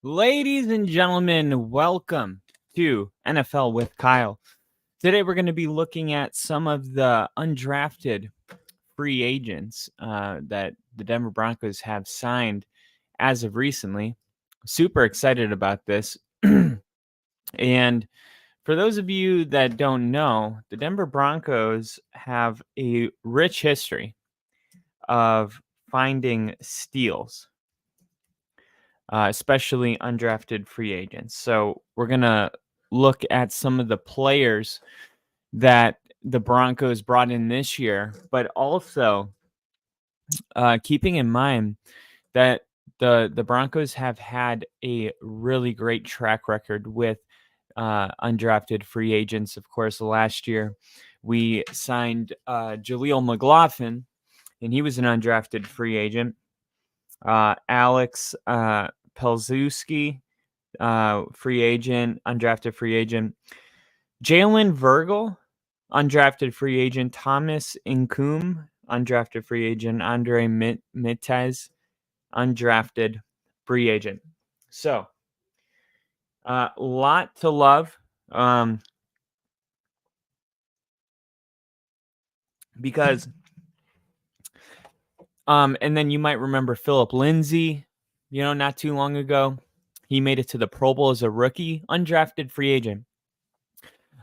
Ladies and gentlemen, welcome to NFL with Kyle. Today we're going to be looking at some of the undrafted free agents that the Denver Broncos have signed as of recently. Super excited about this. And for those of you that don't know, the Denver Broncos have a rich history of finding steals, especially undrafted free agents. So we're going to look at some of the players that the Broncos brought in this year, but also keeping in mind that the Broncos have had a really great track record with undrafted free agents. Of course, last year we signed Jaleel McLaughlin, and he was an undrafted free agent. Alex Pelzewski, free agent, undrafted free agent. Jalen Virgil, undrafted free agent. Thomas Incoom, undrafted free agent. Andre Mittez, undrafted free agent. So, lot to love. Because and then you might remember Philip Lindsay, not too long ago. He made it to the Pro Bowl as a rookie, undrafted free agent.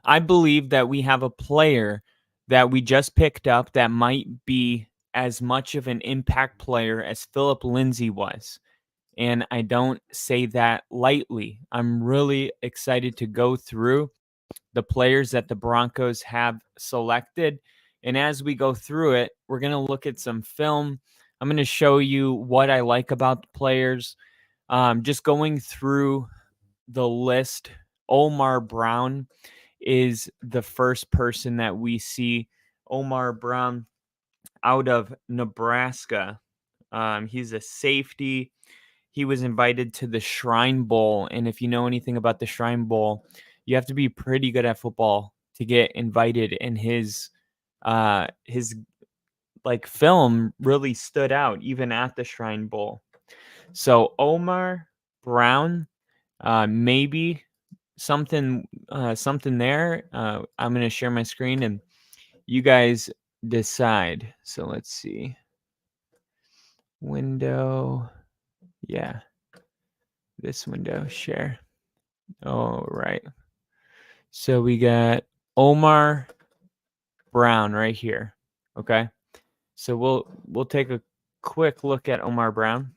I believe that we have a player that we just picked up that might be as much of an impact player as Philip Lindsay was. And I don't say that lightly. I'm really excited to go through the players that the Broncos have selected. And as we go through it, we're going to look at some film. I'm going to show you what I like about the players. Just going through the list, Omar Brown is the first person that we see. Omar Brown out of Nebraska. He's a safety. He was invited to the Shrine Bowl. And if you know anything about the Shrine Bowl, you have to be pretty good at football to get invited. And his film really stood out even at the Shrine Bowl. So Omar Brown, maybe something there. I'm going to share my screen and you guys decide. So let's see. Window. Yeah. This window, share. All right. So we got Omar Brown right here. Okay. So we'll take a quick look at Omar Brown.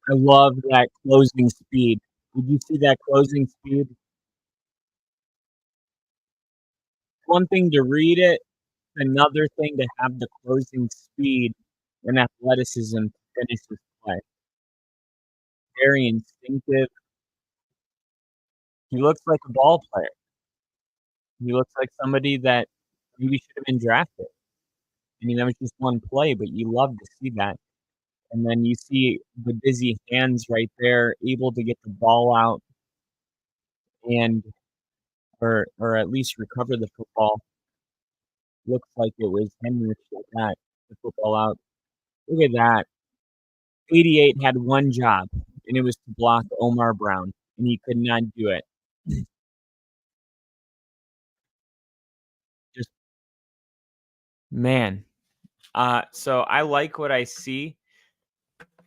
I love that closing speed. Did you see that closing speed? One thing to read it, another thing to have the closing speed and athleticism to finish this play. Very instinctive. He looks like a ball player. He looks like somebody that maybe should have been drafted. I mean, that was just one play, but you love to see that. And then you see the busy hands right there, able to get the ball out and or at least recover the football. Looks like it was Henrich that got the football out. Look at that. 88 had one job, and it was to block Omar Brown, and he could not do it. Just man. So I like what I see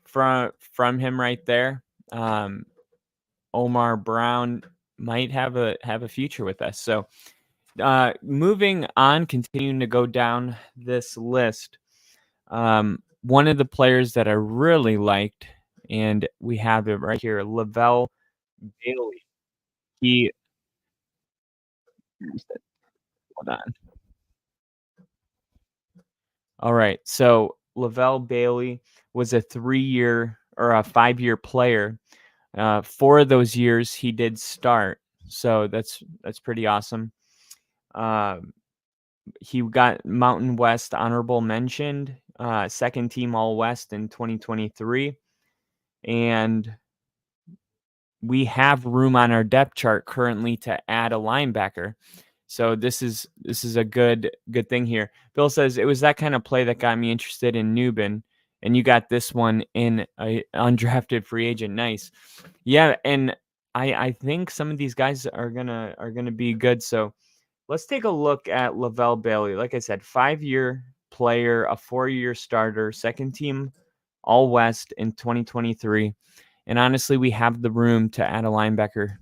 from him right there. Omar Brown might have a future with us. So moving on, continuing to go down this list. One of the players that I really liked, and we have it right here, Lavelle Bailey. He hold on. All right. So Lavelle Bailey was a 3-year or a 5-year player. 4 of those years he did start. So that's pretty awesome. He got Mountain West honorable mentioned, second team All West in 2023. And we have room on our depth chart currently to add a linebacker. So this is a good thing here. Bill says it was that kind of play that got me interested in Newbin, and you got this one in a undrafted free agent. Nice, yeah. And I think some of these guys are gonna be good. So let's take a look at Lavelle Bailey. Like I said, 5-year player, a 4-year starter, second team All West in 2023. And honestly, we have the room to add a linebacker.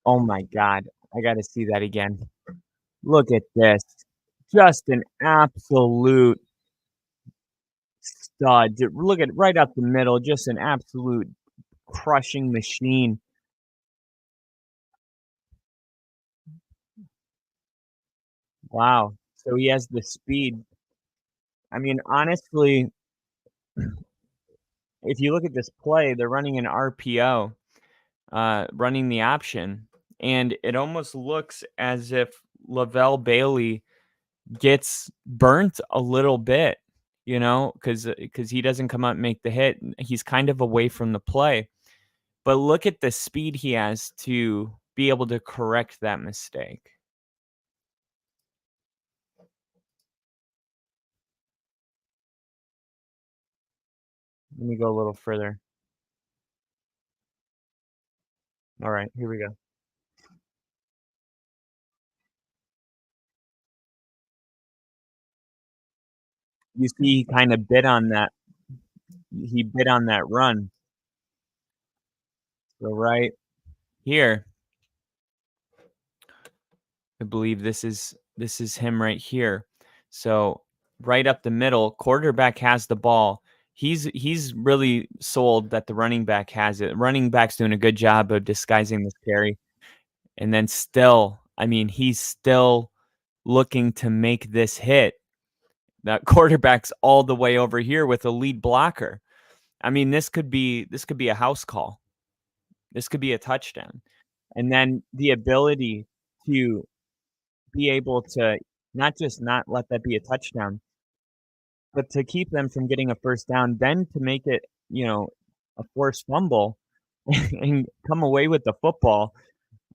Oh my God. I got to see that again. Look at this. Just an absolute stud. Look at right up the middle. Just an absolute crushing machine. Wow. So he has the speed. I mean, honestly, if you look at this play, they're running an RPO, running the option, and it almost looks as if Lavelle Bailey gets burnt a little bit, because he doesn't come out and make the hit. He's kind of away from the play. But look at the speed he has to be able to correct that mistake. Let me go a little further. All right, here we go. You see he kinda bit on that he bit on that run. So right here, I believe this is him right here. So right up the middle, quarterback has the ball. He's really sold that the running back has it. Running back's doing a good job of disguising this carry. And then still, I mean, he's still looking to make this hit. That quarterback's all the way over here with a lead blocker. I mean, this could be a house call. This could be a touchdown. And then the ability to be able to not just not let that be a touchdown, but to keep them from getting a first down, then to make it, a forced fumble and come away with the football.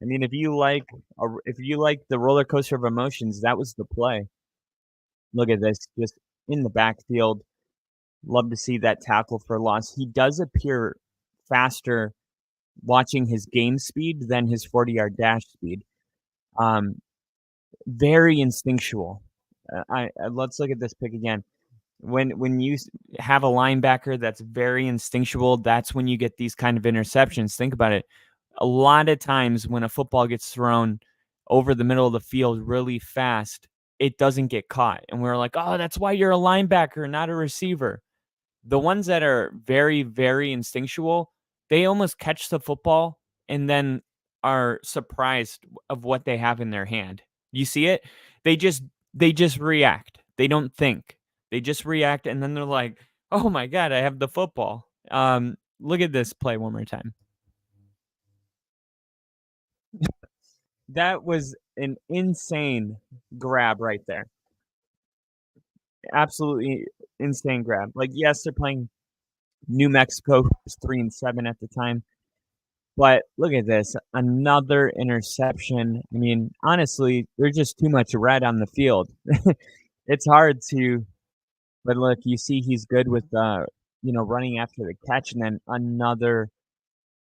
I mean, if you like the roller coaster of emotions, that was the play. Look at this, just in the backfield. Love to see that tackle for loss. He does appear faster watching his game speed than his 40-yard dash speed. Um, Very instinctual. Let's look at this pick again. When you have a linebacker that's very instinctual, that's when you get these kind of interceptions. Think about it. A lot of times when a football gets thrown over the middle of the field really fast, it doesn't get caught. And we're like, oh, that's why you're a linebacker, not a receiver. The ones that are very, very instinctual, they almost catch the football and then are surprised of what they have in their hand. You see it? They just they just react. They don't think. They just react and then they're like, "Oh my god, I have the football." Look at this play one more time. That was an insane grab right there. Absolutely insane grab. Like, yes, they're playing New Mexico, who was 3-7 at the time. But look at this, another interception. I mean, honestly, there's just too much red on the field. It's hard to but look, you see he's good with, running after the catch, and then another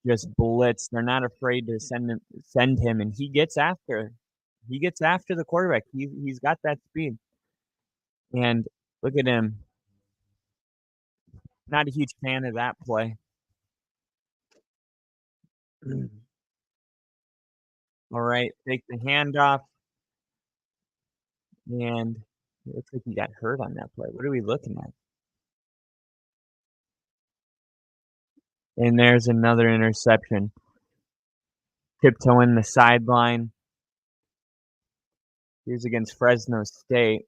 just blitz. They're not afraid to send him, and he gets after the quarterback. He's got that speed, and look at him. Not a huge fan of that play. Alright, take the handoff. And it looks like he got hurt on that play. What are we looking at? And there's another interception. Tiptoeing the sideline. Here's against Fresno State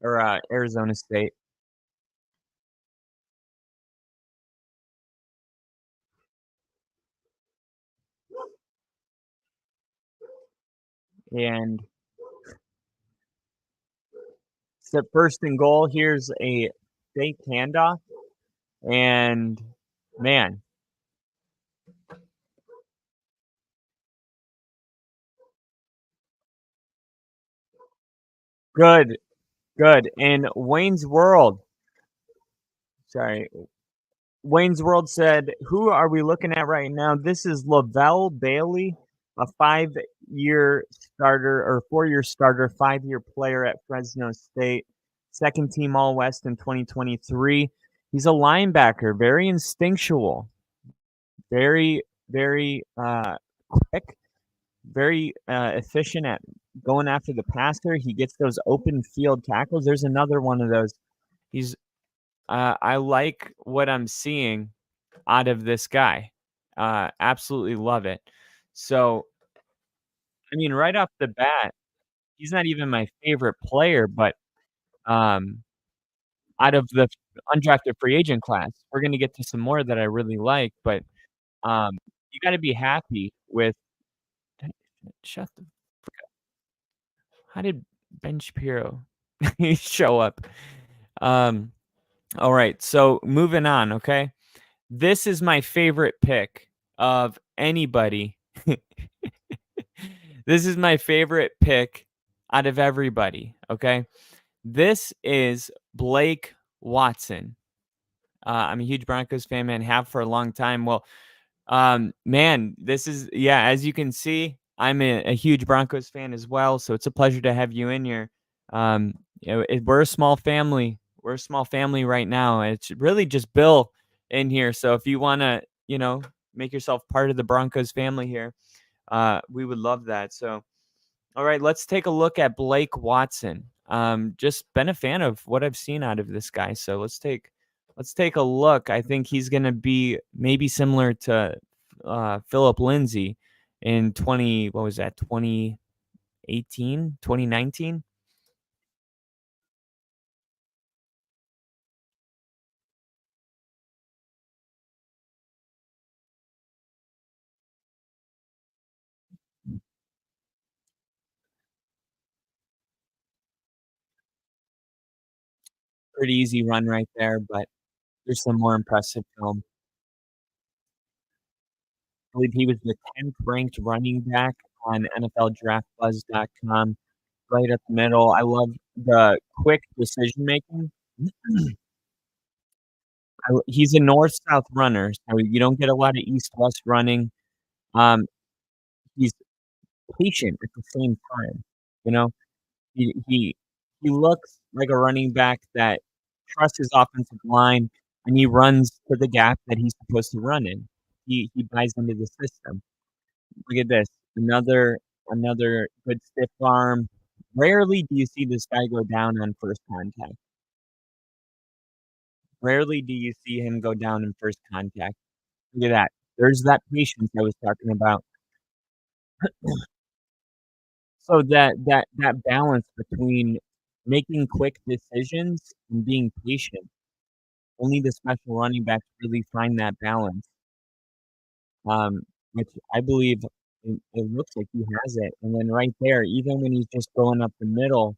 or Arizona State. And So first and goal, here's a fake handoff, and man, good, good. In Wayne's World, sorry, Wayne's World said, "Who are we looking at right now?" This is Lavelle Bailey, a 5-year starter or 4-year starter, 5-year player at Fresno State, second team All West in 2023. He's a linebacker, very instinctual, very, very quick, very efficient at going after the passer. He gets those open field tackles. There's another one of those. He's I like what I'm seeing out of this guy. Absolutely love it. So, I mean, right off the bat, he's not even my favorite player, but um, out of the undrafted free agent class, we're gonna get to some more that I really like, but you got to be happy with. Shut the. How did Ben Shapiro show up? Um, all right, so moving on. Okay, this is my favorite pick of anybody. This is my favorite pick out of everybody, okay? This is Blake Watson. I'm a huge Broncos fan, man, have for a long time. Well, man, this is yeah, as you can see, I'm a huge Broncos fan as well, so it's a pleasure to have you in here. We're a small family. We're a small family right now. It's really just Bill in here. So if you want to, make yourself part of the Broncos family here, we would love that. So all right, let's take a look at Blake Watson. Just been a fan of what I've seen out of this guy. So let's take a look. I think he's gonna be maybe similar to Philip Lindsay in what was that, 2018, 2019? Pretty easy run right there, but there's some more impressive film. I believe he was the 10th ranked running back on NFLDraftBuzz.com, right up the middle. I love the quick decision making. He's a north-south runner, so you don't get a lot of east-west running. Um, he's patient at the same time, you know? He looks like a running back that trusts his offensive line, and he runs to the gap that he's supposed to run in. He buys into the system. Look at this, another good stiff arm. Rarely do you see this guy go down on first contact. Rarely do you see him go down in first contact. Look at that. There's that patience I was talking about. So that balance between making quick decisions and being patient, only the special running backs really find that balance, um, which I believe it looks like he has it. And then right there, even when he's just going up the middle,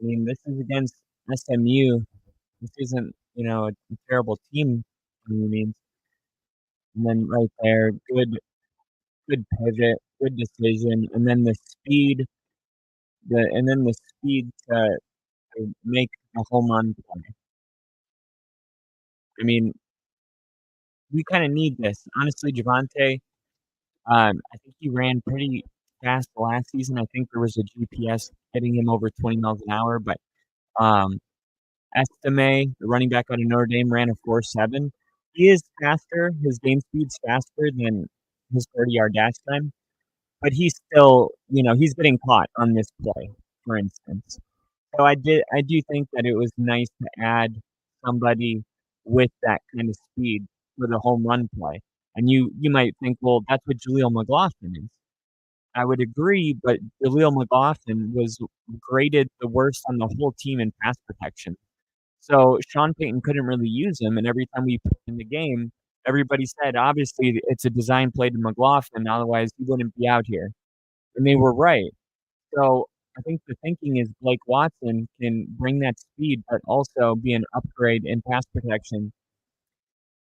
I mean, this is against SMU. This isn't, a terrible team by any means. And then right there, good pivot, good decision, and then the speed to make a home run play. I mean, we kinda need this. Honestly, Javonte, I think he ran pretty fast last season. I think there was a GPS getting him over 20 miles an hour, but, um, Estime, the running back out of Notre Dame, ran a 4.7. He is faster. His game speed's faster than his 30-yard dash time, but he's still, he's getting caught on this play, for instance. So I do think that it was nice to add somebody with that kind of speed for the home run play. And you might think, well, that's what Jaleel McLaughlin is. I would agree, but Jaleel McLaughlin was graded the worst on the whole team in pass protection. So Sean Payton couldn't really use him, and every time we put him in the game, everybody said, obviously, it's a design play to McLaughlin, otherwise he wouldn't be out here. And they were right. So think the thinking is Blake Watson can bring that speed, but also be an upgrade in pass protection,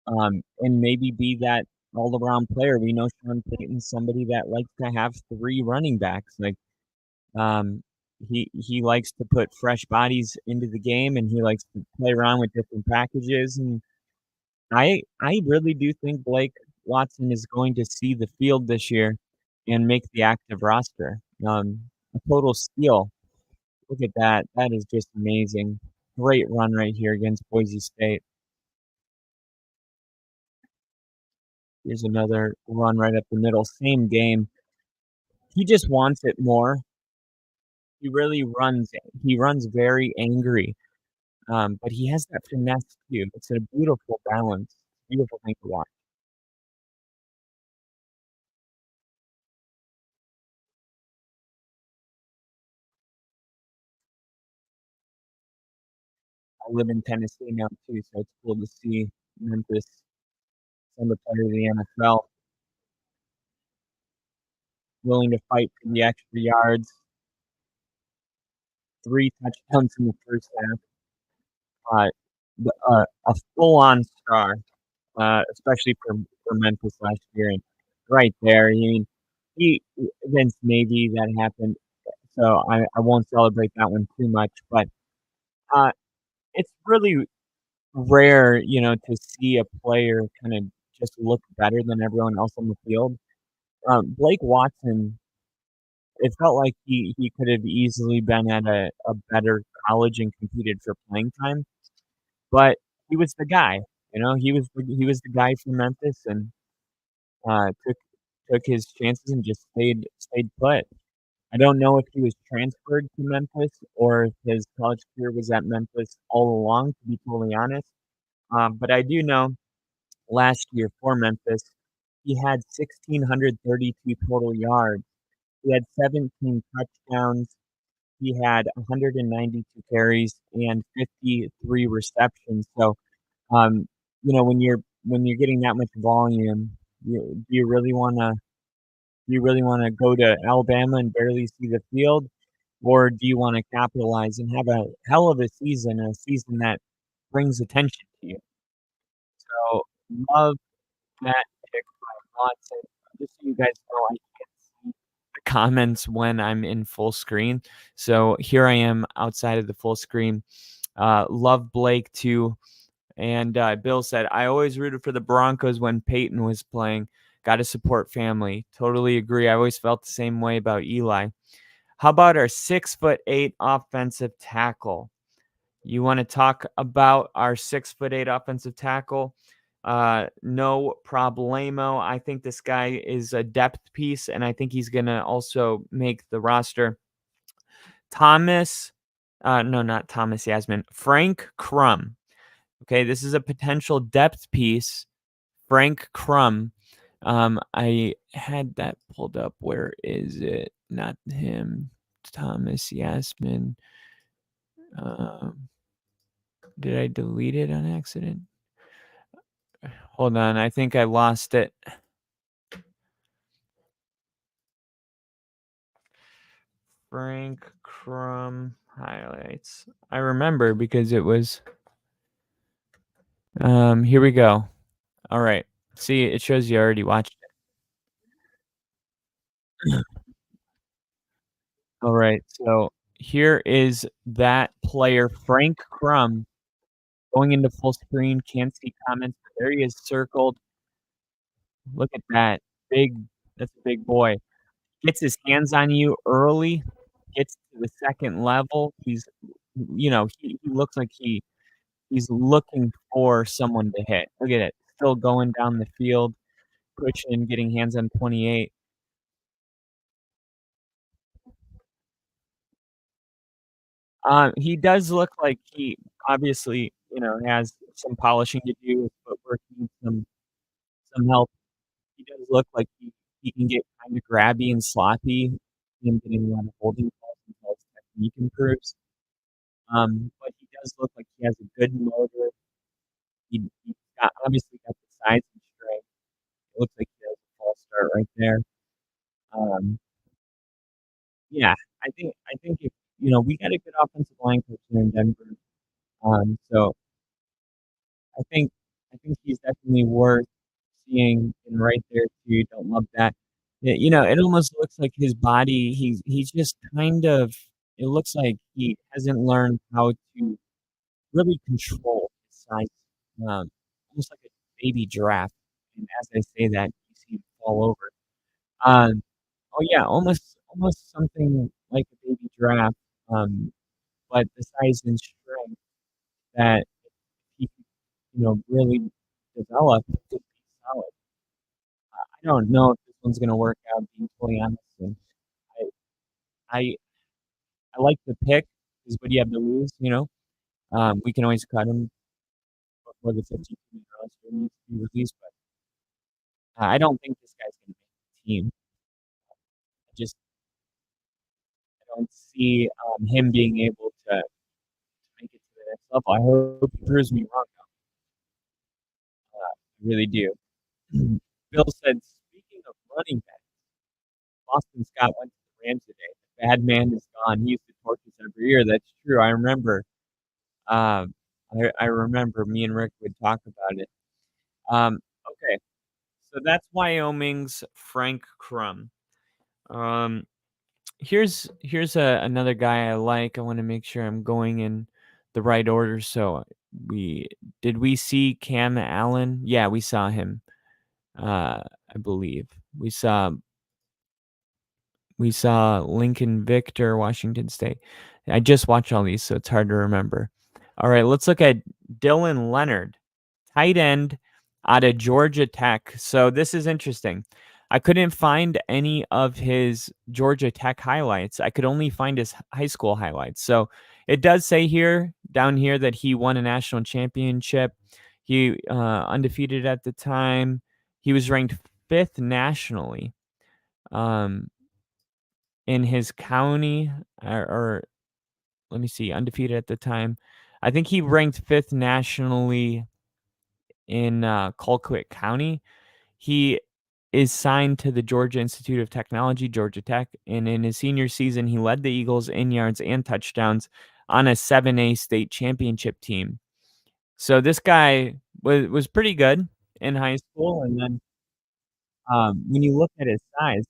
and maybe be that all-around player. We know Sean Payton's somebody that likes to have 3 running backs, like, um, he likes to put fresh bodies into the game, and he likes to play around with different packages, and I really do think Blake Watson is going to see the field this year and make the active roster. A total steal. Look at that. That is just amazing. Great run right here against Boise State. Here's another run right up the middle. Same game. He just wants it more. He really runs. He runs very angry, but he has that finesse too. It's a beautiful balance. Beautiful thing to watch. I live in Tennessee now too, so it's cool to see Memphis send a player to the NFL willing to fight for the extra yards. 3 touchdowns in the first half. A full-on star, especially for Memphis last year, and right there, I mean, he against Navy, that happened, so I won't celebrate that one too much, but, uh, it's really rare, to see a player kinda just look better than everyone else on the field. Blake Watson, it felt like he could have easily been at a better college and competed for playing time, but he was the guy, he was the guy from Memphis and, took his chances and just stayed put. I don't know if he was transferred to Memphis or if his college career was at Memphis all along, to be totally honest, but I do know last year for Memphis, he had 1,632 total yards. He had 17 touchdowns. He had 192 carries and 53 receptions. So, um, when you're getting that much volume, do you really wanna go to Alabama and barely see the field, or do you wanna capitalize and have a hell of a season that brings attention to you? So, love that pick by Watson. Just so you guys know, I can't see the comments when I'm in full screen, so here I am outside of the full screen. Love Blake too. And Bill said, I always rooted for the Broncos when Peyton was playing. Got to support family. Totally agree. I always felt the same way about Eli. How about our 6'8" offensive tackle? You want to talk about our 6'8" offensive tackle? No problemo. I think this guy is a depth piece, and I think he's gonna also make the roster. Thomas, no, not Thomas Yasmin. Frank Crum. Okay, this is a potential depth piece. Frank Crum. I had that pulled up. Where is it? Not him. Thomas Yasmin. Um, did I delete it on accident? Hold on. I think I lost it. Frank Crum highlights. I remember because it was. Here we go. All right. See, it shows you already watched it. All right. So here is that player, Frank Crum, going into full screen. Can't see comments, but there he is circled. Look at that. Big, that's a big boy. Gets his hands on you early, gets to the second level. He looks like he's looking for someone to hit. Look at it. Still going down the field, pushing, getting hands on 28. He does look like he obviously, has some polishing to do with footwork, needs some help. He does look like he can get kinda grabby and sloppy, him getting a lot of holding calls until his technique improves. But he does look like he has a good motor. He's got the size and strength. It looks like he has a false start right there. Um, yeah. I think if we got a good offensive line coach here in Denver. So I think I think he's definitely worth seeing and right there too. Don't love that. It almost looks like his body, he's just kind of it looks like he hasn't learned how to really control his size, almost like a baby giraffe. And as I say that, you see him fall over. Um, oh yeah, almost something like a baby giraffe, but the size and strength that he could, really develop could be solid. I don't know if this one's gonna work out, being fully honest. And I I I like the pick because what do you have to lose? We can always cut him before the 52-minute roster needs to be released, but I don't think this guy's gonna make the team. I don't see him being able to make it to the next level. I hope he proves me wrong. I really do. Bill said, speaking of running back, Boston Scott went to the Rams today. The bad man is gone. He used to torch us every year. That's true. I remember. Um, I remember me and Rick would talk about it. Um, okay, so that's Wyoming's Frank Crum. Um, here's another guy I like. I want to make sure I'm going in the right order. So we we see Cam Allen? Yeah, we saw him. I believe we saw Lincoln Victor, Washington State. I just watched all these, so it's hard to remember. All right, let's look at Dylan Leonard, tight end out of Georgia Tech. So this is interesting. I couldn't find any of his Georgia Tech highlights. I could only find his high school highlights. So it does say here, down here, that he won a national championship. He undefeated at the time. He was ranked fifth nationally. Um, in his county, or let me see, undefeated at the time. I think he ranked fifth nationally in Colquitt County. He is signed to the Georgia Institute of Technology, Georgia Tech, and in his senior season, he led the Eagles in yards and touchdowns on a 7A state championship team. So this guy was pretty good in high school, and then when you look at his size,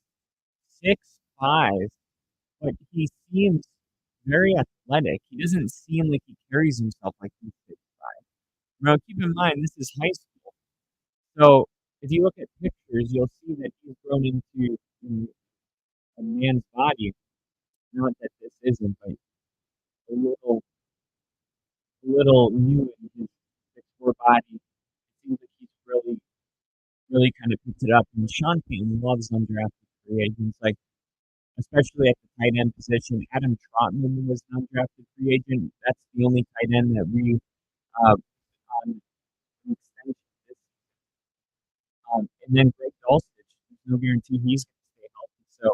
6'5", but he seems very athletic. He doesn't seem like he carries himself like he's 6'5". Now, keep in mind, this is high school. So if you look at pictures, you'll see that he's grown into a man's body. Not that this isn't, but a little new in his 6'4" body. It seems like he's really, really kind of picked it up. And Sean Payton loves undrafted free agents, like especially at the tight end position. Adam Trotman was an undrafted free agent. That's the only tight end that we on an extension this and then Greg Dulcich, there's no guarantee he's going to stay healthy. So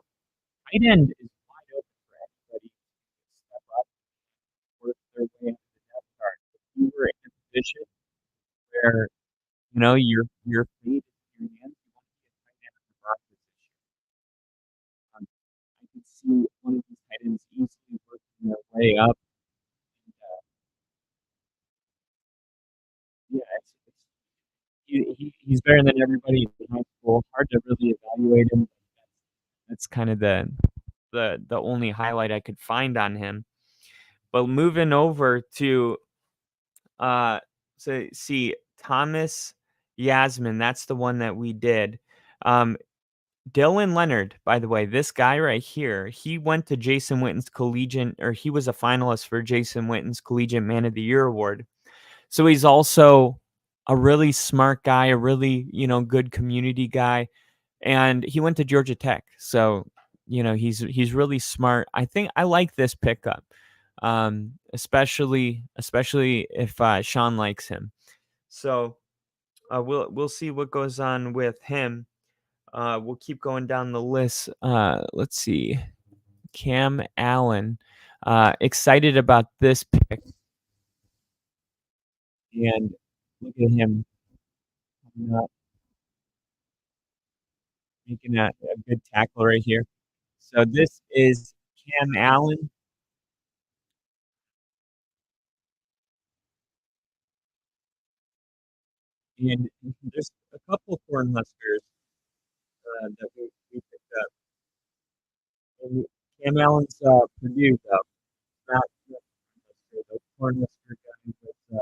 tight end is wide open for anybody to step up, work their way into the depth chart. If you were in a position where your fate is in your hands, you want to be a tight end on the Broncos this year. I could see one of these tight ends easily working their way up. And, yeah, he's better than everybody in high school. Hard to really evaluate him. That's kind of the only highlight I could find on him. But moving over to uh so see Thomas Yasmin, that's the one that we did. Um Dylan Leonard, by the way, this guy right here, he went to Jason Witten's collegiate, or he was a finalist for Jason Witten's Collegiate Man of the Year award. So he's also a really smart guy, a really, good community guy, and he went to Georgia Tech. So, he's really smart. I think I like this pickup. Especially if Sean likes him. So, we'll see what goes on with him. We'll keep going down the list. Let's see. Cam Allen. Excited about this pick, and look at him making a good tackle right here. So this is Cam Allen, and there's a couple Cornhuskers, that we picked up. And Cam Allen's, Purdue, though, not Cornhusker. The Cornhusker guy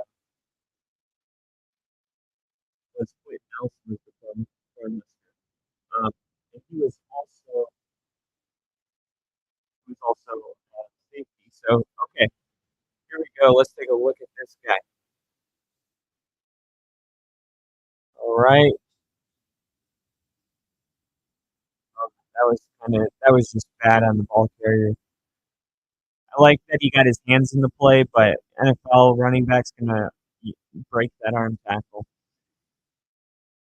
was Quentin Nelson was the Cornhusker. And he was also safety. So, okay, here we go. Let's take a look at this guy. All right. That was just bad on the ball carrier. I like that he got his hands in the play, but NFL running back's gonna break that arm tackle.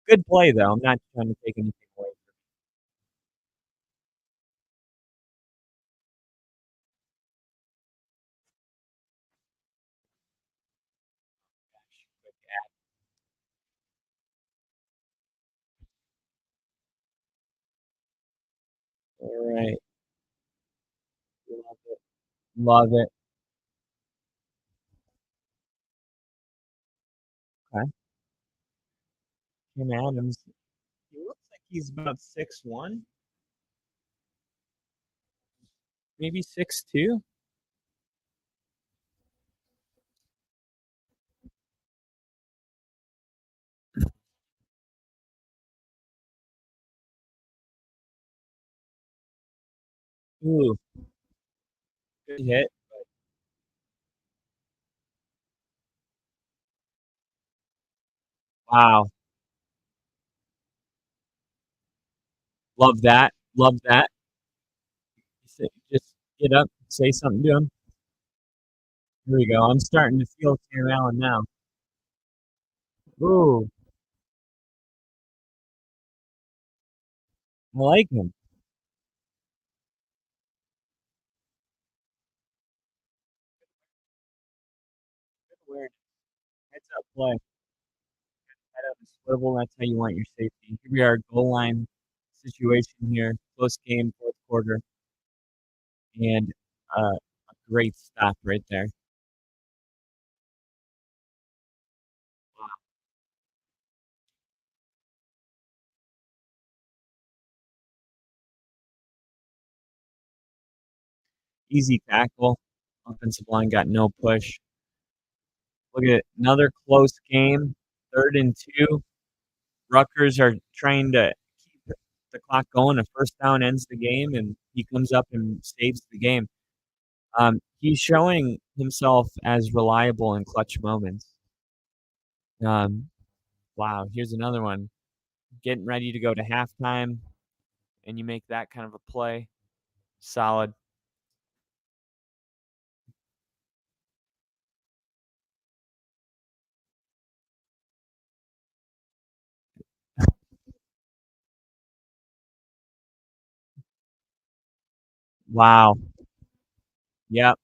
Good play though. I'm not trying to take anything away from it. All right. Love it. Love it. Okay. Kim Adams. He looks like he's about 6'1", maybe 6'2". Ooh, good hit. Wow. Love that. Love that. Just get up, say something to him. Here we go. I'm starting to feel Cam Allen now. Ooh, I like him. Good awareness. Heads up play. Head up and swivel. That's how you want your safety. Here we are, goal line situation here. Close game, fourth quarter, and a great stop right there. Wow. Easy tackle. Offensive line got no push. Look at it. Another close game. 3rd and 2. Rutgers are trying to keep the clock going. A first down ends the game, and he comes up and saves the game. He's showing himself as reliable in clutch moments. Um, wow, here's another one. Getting ready to go to halftime, and you make that kind of a play. Solid. Wow. Yep.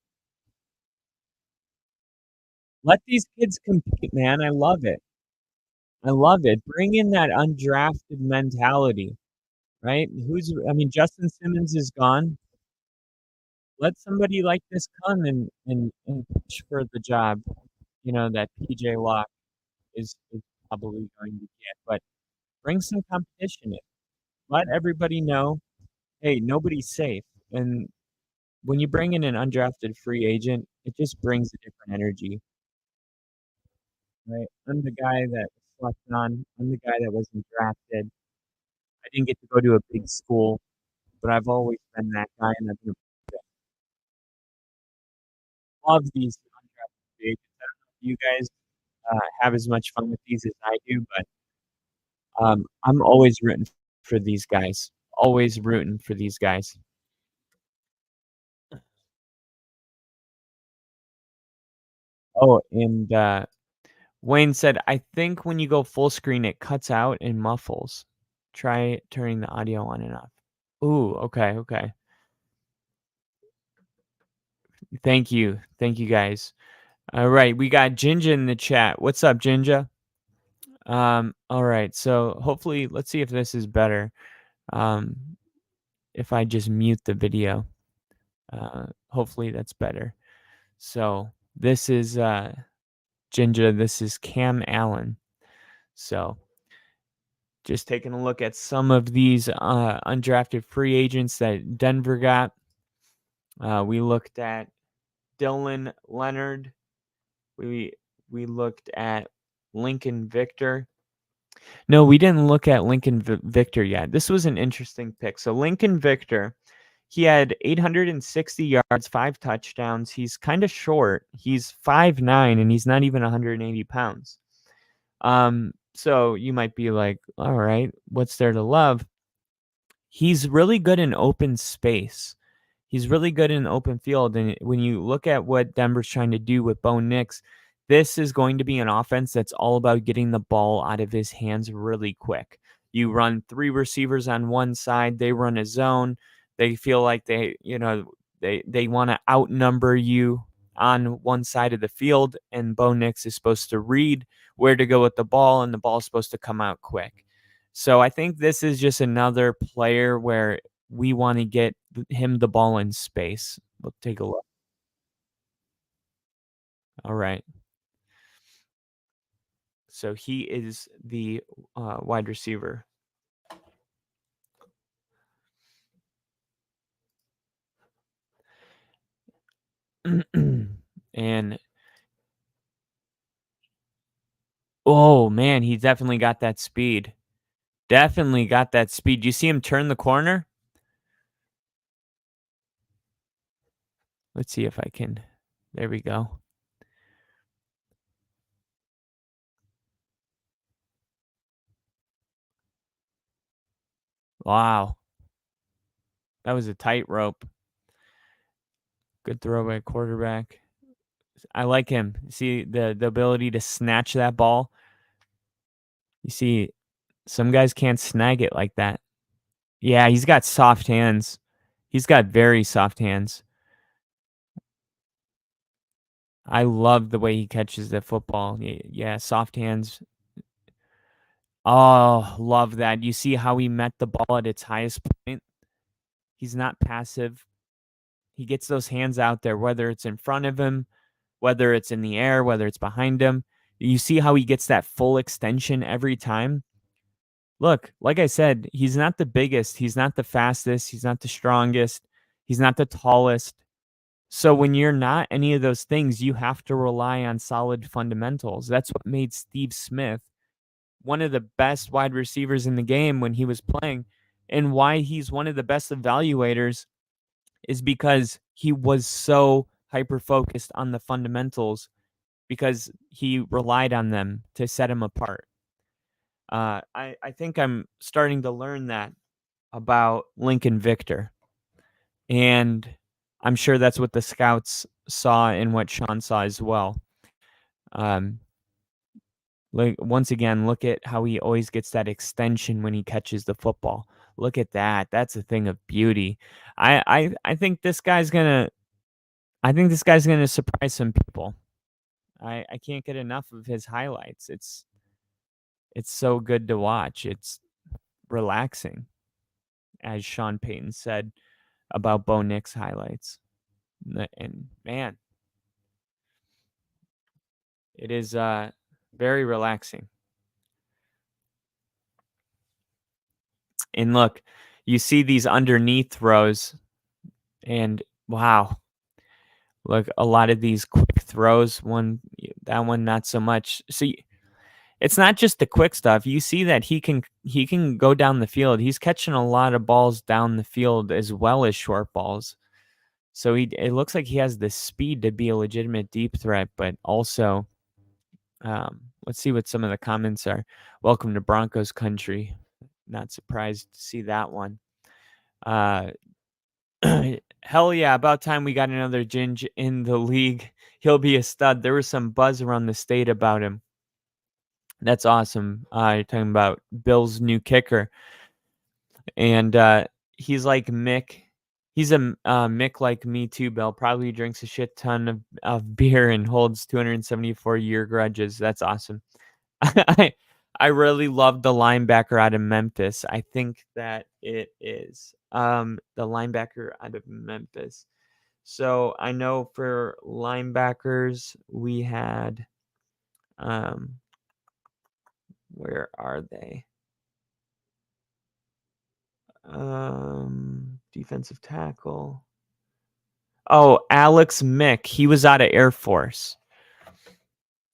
Let these kids compete, man. I love it. I love it. Bring in that undrafted mentality, right? I mean, Justin Simmons is gone. Let somebody like this come and push for the job, that PJ Locke is probably going to get. But bring some competition in. Let everybody know, hey, nobody's safe. And when you bring in an undrafted free agent, it just brings a different energy, right? I'm the guy that was slept on. I'm the guy that wasn't drafted. I didn't get to go to a big school, but I've always been that guy, and I've been love these undrafted free agents. I don't know if you guys have as much fun with these as I do, but I'm always rooting for these guys. Always rooting for these guys. Oh, and Wayne said, I think when you go full screen, it cuts out and muffles. Try turning the audio on and off. Ooh, okay, okay. Thank you. Thank you guys. All right, we got Jinja in the chat. What's up, Jinja? All right, so hopefully let's see if this is better. Um, if I just mute the video. Hopefully that's better. So this is Ginger. This is Cam Allen. So just taking a look at some of these undrafted free agents that Denver got. We looked at Dylan Leonard. We we looked at Lincoln Victor. No, we didn't look at Lincoln Victor yet. This was an interesting pick. So Lincoln Victor, he had 860 yards, 5 touchdowns. He's kind of short. He's 5'9", and he's not even 180 pounds. So you might be like, all right, what's there to love? He's really good in open space. He's really good in open field. And when you look at what Denver's trying to do with Bo Nix, this is going to be an offense that's all about getting the ball out of his hands really quick. You run 3 receivers on one side, they run a zone. They feel like they want to outnumber you on one side of the field, and Bo Nix is supposed to read where to go with the ball, and the ball's supposed to come out quick. So I think this is just another player where we want to get him the ball in space. We'll take a look. All right. So he is the wide receiver. And oh man, he definitely got that speed. Definitely got that speed. You see him turn the corner? Let's see if I can. There we go. Wow. That was a tightrope. Good throw by quarterback. I like him. See the ability to snatch that ball. You see, some guys can't snag it like that. Yeah, he's got soft hands. He's got very soft hands. I love the way he catches the football. Yeah, soft hands. Oh, love that. You see how he met the ball at its highest point? He's not passive. He gets those hands out there, whether it's in front of him, whether it's in the air, whether it's behind him. You see how he gets that full extension every time? Look, like I said, he's not the biggest. He's not the fastest. He's not the strongest. He's not the tallest. So when you're not any of those things, you have to rely on solid fundamentals. That's what made Steve Smith one of the best wide receivers in the game when he was playing, and why he's one of the best evaluators is because he was so hyper focused on the fundamentals because he relied on them to set him apart. I think I'm starting to learn that about Lincoln Victor, and I'm sure that's what the scouts saw and what Sean saw as well. Um, like once again, look at how he always gets that extension when he catches the football. Look at that. That's a thing of beauty. I think this guy's gonna surprise some people. I can't get enough of his highlights. It's so good to watch. It's relaxing, as Sean Payton said about Bo Nix highlights. And man, it is very relaxing. And look, you see these underneath throws, and wow, look, a lot of these quick throws. That one not so much. So it's not just the quick stuff. You see that he can go down the field. He's catching a lot of balls down the field as well as short balls. So it looks like he has the speed to be a legitimate deep threat, but also, let's see what some of the comments are. Welcome to Broncos country. Not surprised to see that one. Uh, hell yeah! About time we got another Ginge in the league. He'll be a stud. There was some buzz around the state about him. That's awesome. You're talking about Bill's new kicker, and he's like Mick. He's a Mick like me too, Bill. Probably drinks a shit ton of beer and holds 274-year grudges. That's awesome. I I really love the linebacker out of Memphis. I think that it is the linebacker out of Memphis. So I know for linebackers we had where are they? Defensive tackle. Oh, Alex Mick. He was out of Air Force.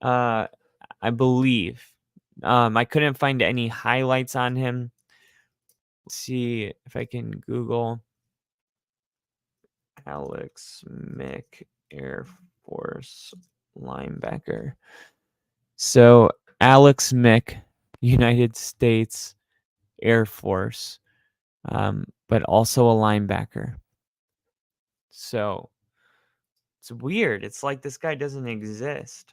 I believe. I couldn't find any highlights on him. Let's see if I can Google Alex Mick, Air Force linebacker. So Alex Mick, United States Air Force, but also a linebacker. So it's weird. It's like this guy doesn't exist.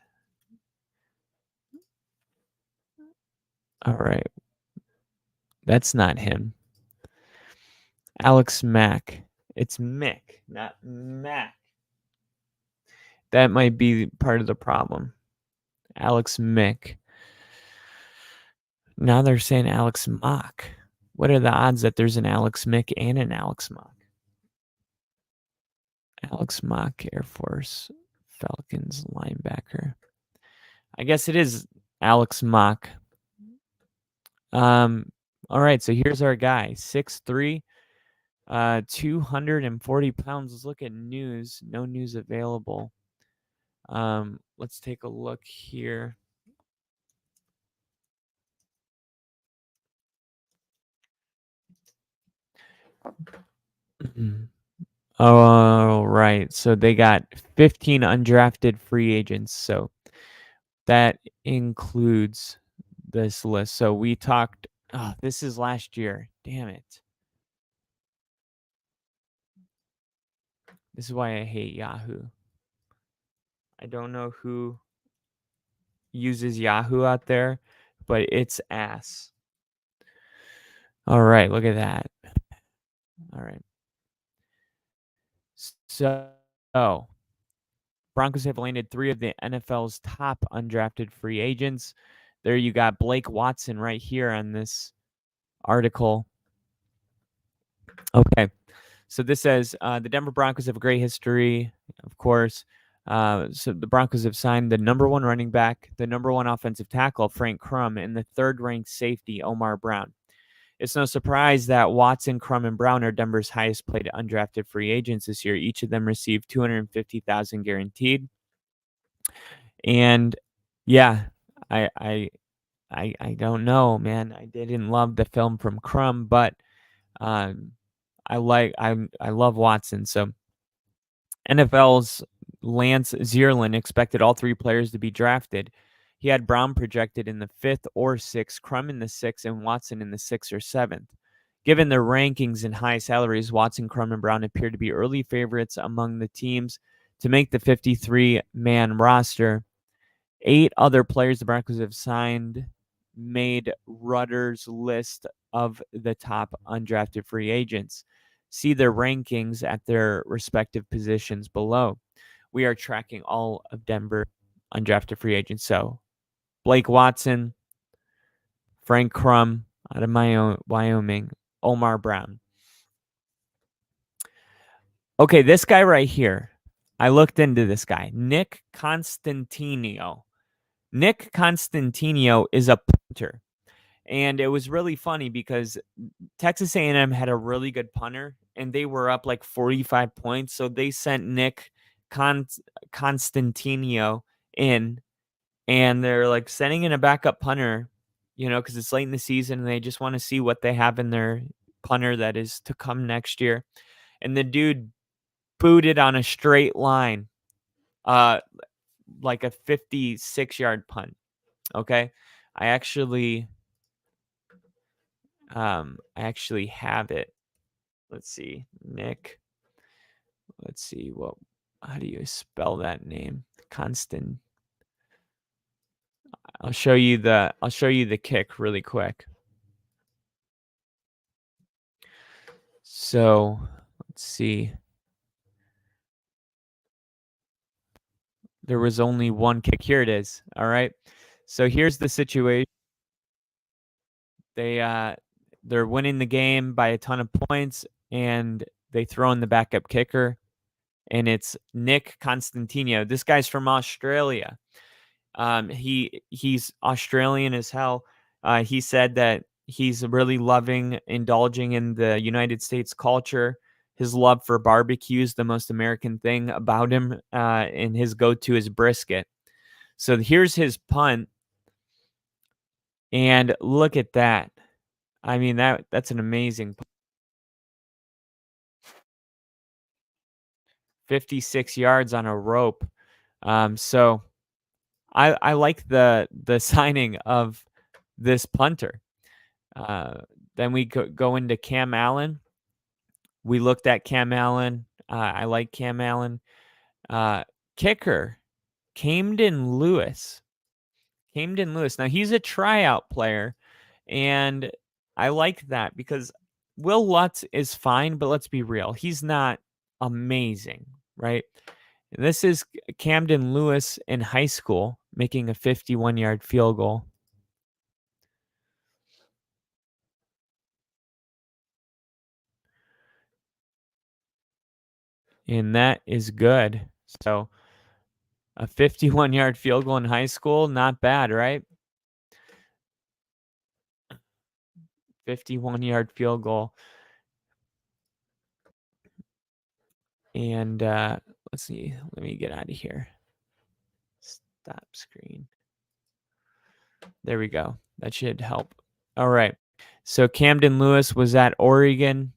All right. That's not him. Alex Mack. It's Mick, not Mac. That might be part of the problem. Alex Mick. Now they're saying Alex Mock. What are the odds that there's an Alex Mick and an Alex Mock? Alex Mock, Air Force, Falcons linebacker. I guess it is Alex Mock. All right, so here's our guy, 6'3", 240 pounds. Let's look at news. No news available. Let's take a look here. Oh, right. So they got 15 undrafted free agents. So that includes this list. So we talked, oh, this is last year. Damn it. This is why I hate Yahoo. I don't know who uses Yahoo out there, but it's ass. All right, look at that. All right. So, Broncos have landed 3 of the NFL's top undrafted free agents. There you got Blake Watson right here on this article. Okay. So this says the Denver Broncos have a great history, of course. So the Broncos have signed the number 1 running back, the number 1 offensive tackle, Frank Crum, and the 3rd-ranked safety, Omar Brown. It's no surprise that Watson, Crum, and Brown are Denver's highest paid undrafted free agents this year. Each of them received $250,000 guaranteed. And yeah, I don't know, man. I didn't love the film from Crum, but I love Watson. So NFL's Lance Zierlein expected all 3 players to be drafted. He had Brown projected in the 5th or 6th, Crum in the 6th, and Watson in the 6th or 7th. Given their rankings and high salaries, Watson, Crum, and Brown appear to be early favorites among the teams to make the 53-man roster. 8 other players the Broncos have signed made Rutter's list of the top undrafted free agents. See their rankings at their respective positions below. We are tracking all of Denver undrafted free agents. So Blake Watson, Frank Crum out of Wyoming, Omar Brown. Okay, this guy right here. I looked into this guy, Nick Constantino. Nick Constantino is a punter. And it was really funny because Texas A&M had a really good punter and they were up like 45 points. So they sent Nick Constantino in and they're like sending in a backup punter, because it's late in the season and they just want to see what they have in their punter that is to come next year. And the dude booted on a straight line, like a 56-yard punt. Okay. I actually have it. Let's see. Nick. Let's see how do you spell that name? Constant. I'll show you the kick really quick. So, let's see. There was only one kick. Here it is. All right. So here's the situation. They're winning the game by a ton of points and they throw in the backup kicker and it's Nick Constantino. This guy's from Australia. He's Australian as hell. He said that he's really loving indulging in the United States culture. His love for barbecue is the most American thing about him, and his go-to is brisket. So here's his punt, and look at that. I mean, that's an amazing punt. 56 yards on a rope. So I like the signing of this punter. Then we go into Cam Allen. We looked at Cam Allen. I like Cam Allen. Kicker, Camden Lewis. Camden Lewis. Now, he's a tryout player, and I like that because Will Lutz is fine, but let's be real. He's not amazing, right? And this is Camden Lewis in high school making a 51-yard field goal. And that is good. So a 51-yard field goal in high school, not bad, right? 51-yard field goal. And let's see. Let me get out of here. Stop screen. There we go. That should help. All right. So Camden Lewis was at Oregon.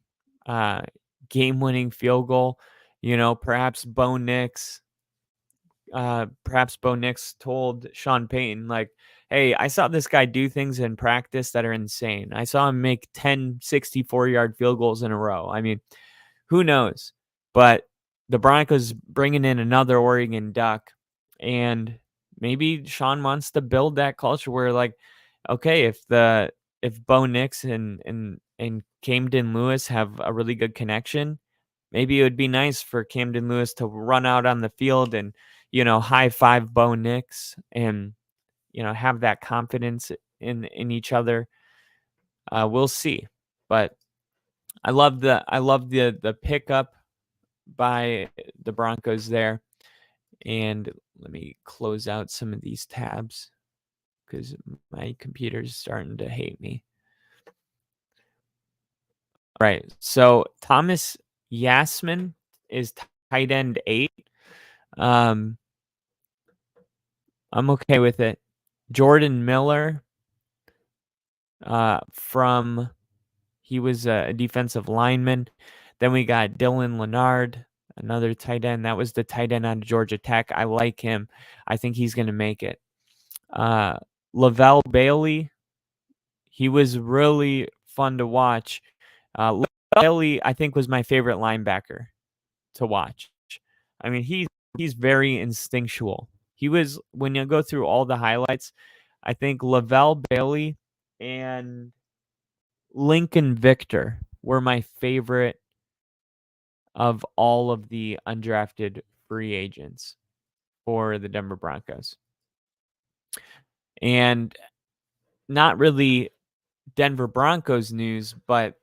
Game-winning field goal. Perhaps Bo Nix told Sean Payton, like, hey, I saw this guy do things in practice that are insane. I saw him make 10 64-yard field goals in a row. I mean, who knows? But the Broncos bringing in another Oregon Duck, and maybe Sean wants to build that culture where, like, okay, if Bo Nix and Camden Lewis have a really good connection, maybe it would be nice for Camden Lewis to run out on the field and high five Bo Nix and have that confidence in each other. We'll see, but I love the pickup by the Broncos there. And let me close out some of these tabs because my computer's starting to hate me. All right, so Thomas Yasmin is tight end 8. I'm okay with it. Jordan Miller, he was a defensive lineman. Then we got Dylan Leonard, another tight end. That was the tight end on Georgia Tech. I like him. I think he's going to make it. Lavelle Bailey, he was really fun to watch. Lavelle Bailey, I think, was my favorite linebacker to watch. I mean, he's very instinctual. He was, when you go through all the highlights, I think Lavelle Bailey and Lincoln Victor were my favorite of all of the undrafted free agents for the Denver Broncos. And not really Denver Broncos news, but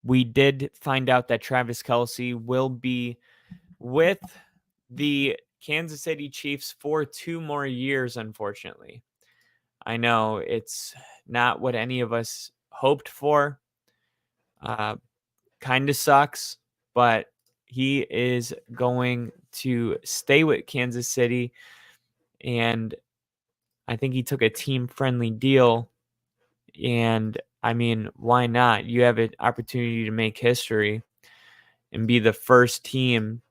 we did find out that Travis Kelce will be with the Kansas City Chiefs for 2 more years, unfortunately. I know it's not what any of us hoped for. Kind of sucks, but he is going to stay with Kansas City, and I think he took a team-friendly deal. And I mean, why not? You have an opportunity to make history and be the first team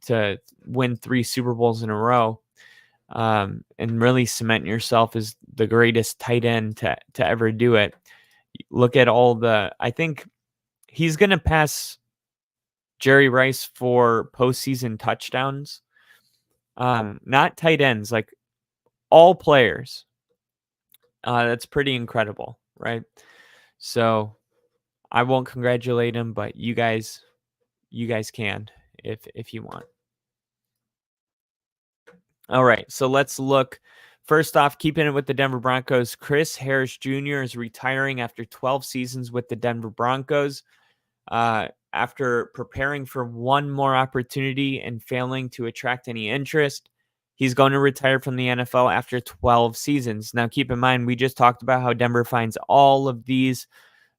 to win 3 Super Bowls in a row, and really cement yourself as the greatest tight end to ever do it. Look at I think he's going to pass Jerry Rice for postseason touchdowns. Not tight ends, like all players. That's pretty incredible, right? So I won't congratulate him, but you guys can if you want. All right, so let's look. First off, keeping it with the Denver Broncos, Chris Harris Jr. is retiring after 12 seasons with the Denver Broncos. after preparing for one more opportunity and failing to attract any interest, he's going to retire from the NFL after 12 seasons. Now, keep in mind, we just talked about how Denver finds all of these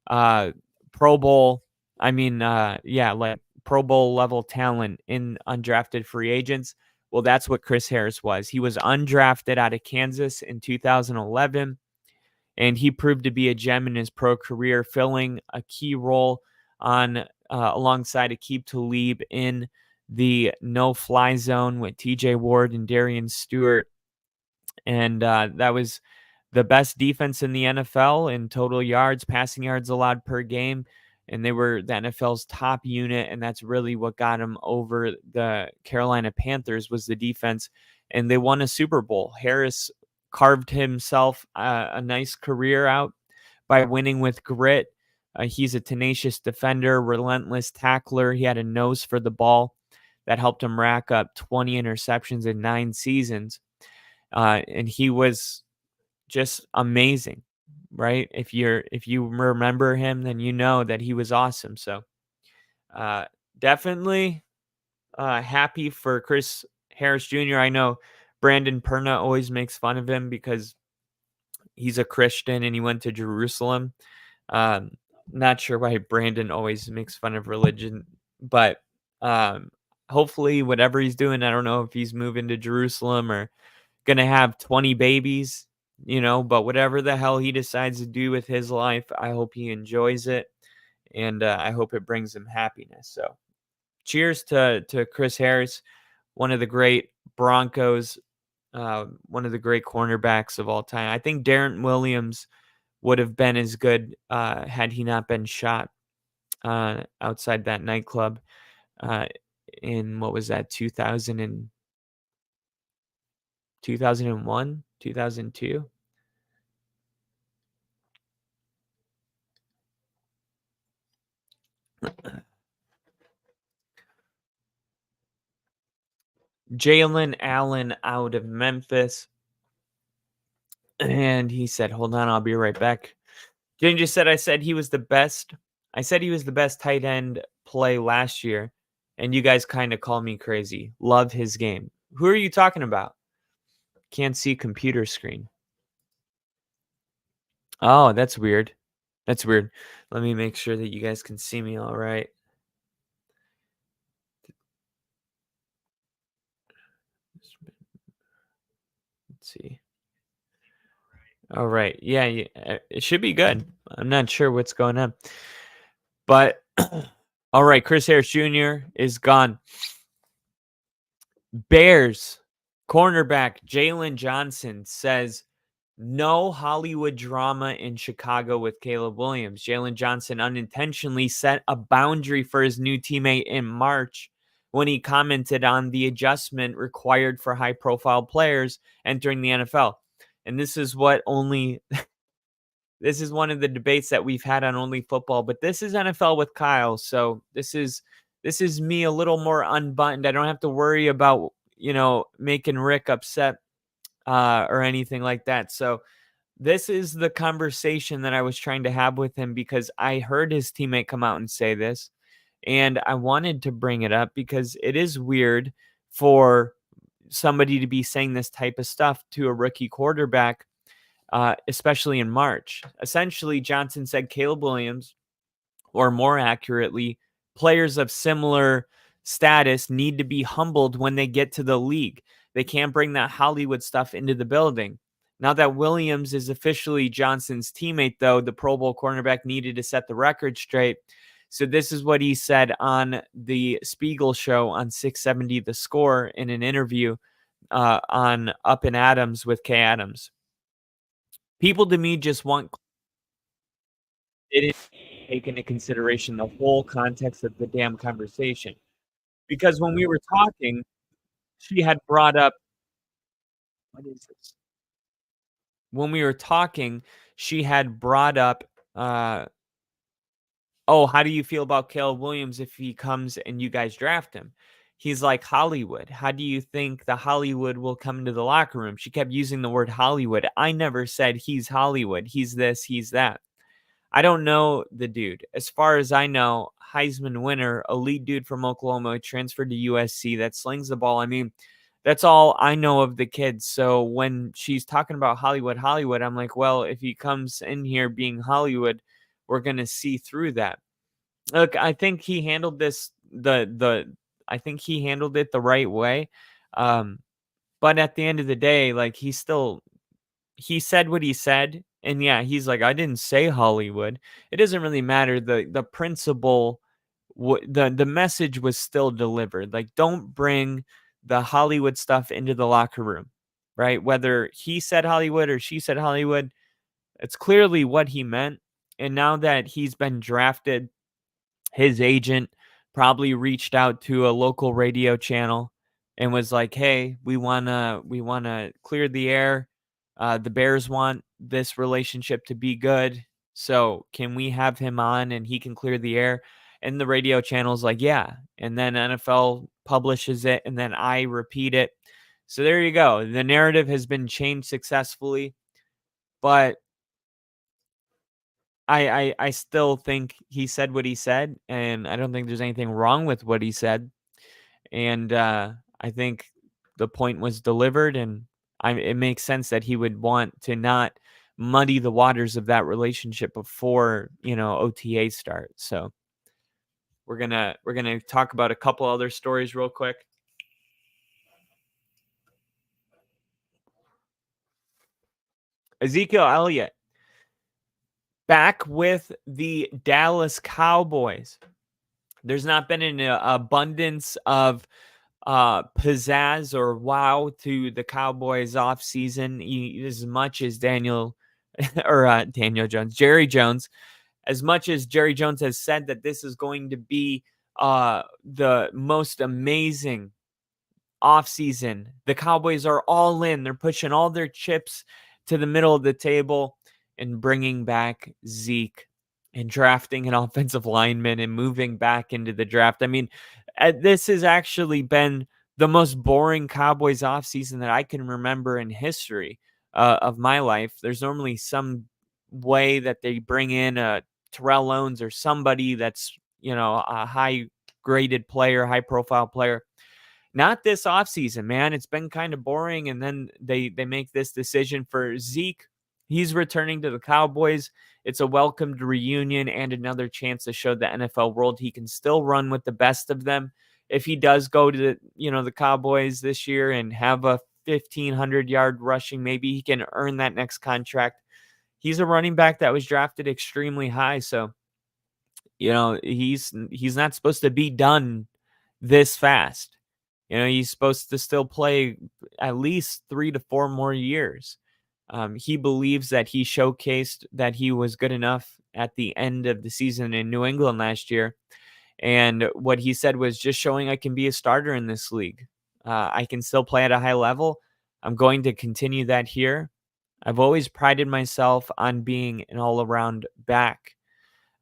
uh, Pro Bowl, like Pro Bowl level talent in undrafted free agents. Well, that's what Chris Harris was. He was undrafted out of Kansas in 2011, and he proved to be a gem in his pro career, filling a key role on alongside Aqib Talib in the no-fly zone with T.J. Ward and Darian Stewart, and that was the best defense in the NFL in total yards, passing yards allowed per game, and they were the NFL's top unit, and that's really what got them over the Carolina Panthers was the defense, and they won a Super Bowl. Harris carved himself a nice career out by winning with grit. He's a tenacious defender, relentless tackler. He had a nose for the ball that helped him rack up 20 interceptions in 9 seasons. And he was just amazing, right? If you remember him, then you know that he was awesome. So definitely happy for Chris Harris Jr. I know Brandon Perna always makes fun of him because he's a Christian and he went to Jerusalem. Not sure why Brandon always makes fun of religion, but hopefully whatever he's doing, I don't know if he's moving to Jerusalem or gonna have 20 babies, but whatever the hell he decides to do with his life, I hope he enjoys it, and I hope it brings him happiness. So cheers to Chris Harris, one of the great Broncos, one of the great cornerbacks of all time. I think Darren Williams would have been as good had he not been shot outside that nightclub in, what was that, 2001, 2002. Jalen Allen out of Memphis. And he said, hold on, I'll be right back. Jane just said, I said he was the best tight end play last year. And you guys kind of call me crazy. Love his game. Who are you talking about? Can't see computer screen. Oh, that's weird. That's weird. Let me make sure that you guys can see me all right. Let's see. All right. Yeah, it should be good. I'm not sure what's going on. But, all right, Chris Harris Jr. is gone. Bears cornerback Jalen Johnson says no Hollywood drama in Chicago with Caleb Williams. Jalen Johnson unintentionally set a boundary for his new teammate in March when he commented on the adjustment required for high-profile players entering the NFL. And this is what only this is one of the debates that we've had on Only Football, but this is NFL with Kyle. So this is me a little more unbuttoned. I don't have to worry about, making Rick upset or anything like that. So this is the conversation that I was trying to have with him because I heard his teammate come out and say this, and I wanted to bring it up because it is weird for somebody to be saying this type of stuff to a rookie quarterback, especially in March. Essentially, Johnson said Caleb Williams, or more accurately, players of similar status need to be humbled when they get to the league. They can't bring that Hollywood stuff into the building. Now that Williams is officially Johnson's teammate, though, the Pro Bowl cornerback needed to set the record straight. So this is what he said on the Spiegel show on 670 The Score in an interview on Up and Adams with Kay Adams. People to me just want it didn't take into consideration the whole context of the damn conversation. Because when we were talking, she had brought up what is this? When we were talking, she had brought up oh, how do you feel about Caleb Williams if he comes and you guys draft him? He's like Hollywood. How do you think the Hollywood will come into the locker room? She kept using the word Hollywood. I never said he's Hollywood. He's this, he's that. I don't know the dude. As far as I know, Heisman winner, elite dude from Oklahoma, transferred to USC that slings the ball. I mean, that's all I know of the kid. So when she's talking about Hollywood, I'm like, well, if he comes in here being Hollywood, we're gonna see through that. Look, I think he handled this the I think he handled it the right way. Um, but at the end of the day, like he said what he said, and yeah, he's like, I didn't say Hollywood. It doesn't really matter. The principle, the message was still delivered. Like, don't bring the Hollywood stuff into the locker room, right? Whether he said Hollywood or she said Hollywood, it's clearly what he meant. And now that he's been drafted, his agent probably reached out to a local radio channel and was like, "Hey, we wanna clear the air. The Bears want this relationship to be good. So can we have him on and he can clear the air?" And the radio channel's like, "Yeah." And then NFL publishes it, and then I repeat it. So there you go. The narrative has been changed successfully, but I still think he said what he said, and I don't think there's anything wrong with what he said. And I think the point was delivered, and it makes sense that he would want to not muddy the waters of that relationship before OTA start. So we're gonna talk about a couple other stories real quick. Ezekiel Elliott back with the Dallas Cowboys. There's not been an abundance of pizzazz or wow to the Cowboys offseason as much as Jerry Jones, as much as Jerry Jones has said that this is going to be the most amazing offseason. The Cowboys are all in. They're pushing all their chips to the middle of the table and bringing back Zeke and drafting an offensive lineman and moving back into the draft. I mean, this has actually been the most boring Cowboys offseason that I can remember in history of my life. There's normally some way that they bring in a Terrell Owens or somebody that's, a high graded player, high profile player. Not this offseason, man. It's been kind of boring. And then they make this decision for Zeke. He's returning to the Cowboys. It's a welcomed reunion and another chance to show the NFL world he can still run with the best of them. If he does go to the Cowboys this year and have a 1,500-yard rushing, maybe he can earn that next contract. He's a running back that was drafted extremely high, so he's not supposed to be done this fast. He's supposed to still play at least 3 to 4 more years. He believes that he showcased that he was good enough at the end of the season in New England last year. And what he said was just showing I can be a starter in this league. I can still play at a high level. I'm going to continue that here. I've always prided myself on being an all-around back.